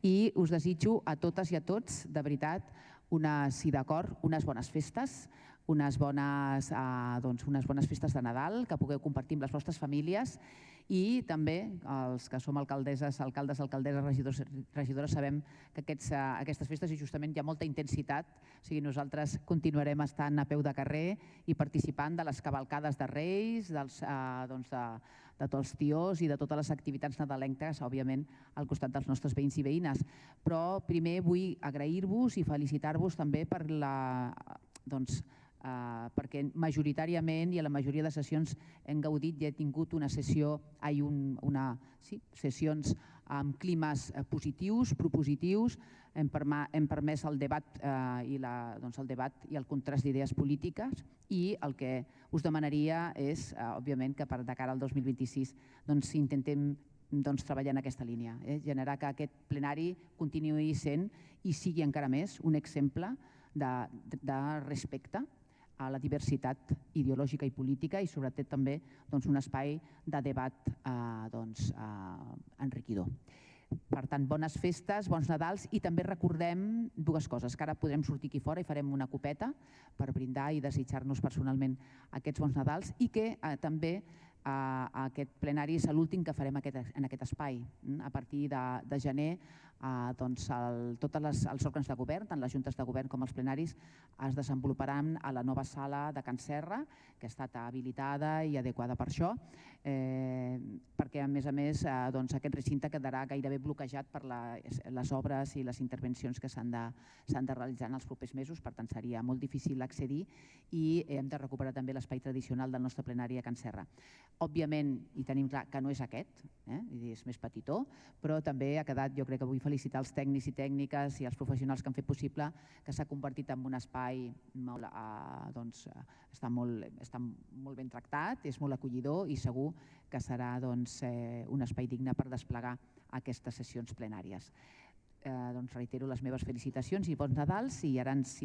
i us desitjo a totes i a tots, de veritat, si d'acord, unes bones festes, unes bones festes de Nadal, que pugueu compartir amb les vostres famílies, i també els que som alcaldes, regidores, sabem que aquestes festes i justament hi ha molta intensitat, o sigui, nosaltres continuarem estant a peu de carrer i participant de les cavalcades de Reis, de tots els tios i de totes les activitats nadalenques, òbviament, al costat dels nostres veïns i veïnes. Però primer vull agrair-vos i felicitar-vos també perquè majoritàriament i a la majoria de sessions hem gaudit i he tingut sessions amb climes positius, propositius, hem permès el debat i el contrast d'idees polítiques, i el que us demanaria és, òbviament, que de cara al 2026 intentem treballar en aquesta línia, generar que aquest plenari continuï sent i sigui encara més un exemple de respecte a la diversitat ideològica i política i sobretot també un espai de debat enriquidor. Per tant, bones festes, bons Nadals, i també recordem dues coses, que ara podrem sortir aquí fora i farem una copeta per brindar i desitjar-nos personalment aquests bons Nadals, i que també aquest plenari és l'últim que farem en aquest espai. A partir de gener, tots els òrgans de govern, tant les juntes de govern com els plenaris, es desenvoluparan a la nova sala de Can Serra, que ha estat habilitada i adequada per això, perquè a més aquest recinte quedarà gairebé bloquejat per les obres i les intervencions que s'han de realitzar en els propers mesos, per tant seria molt difícil accedir, i hem de recuperar també l'espai tradicional del nostre plenari a Can Serra. Òbviament, i tenim clar que no és aquest, és més petitó, però també ha quedat, jo crec que vull felicitar els tècnics i tècniques i els professionals que han fet possible que s'ha convertit en un espai, està molt ben tractat, és molt acollidor i segur que serà un espai digne per desplegar aquestes sessions plenàries. Reitero les meves felicitacions i bons Nadals, i ara, si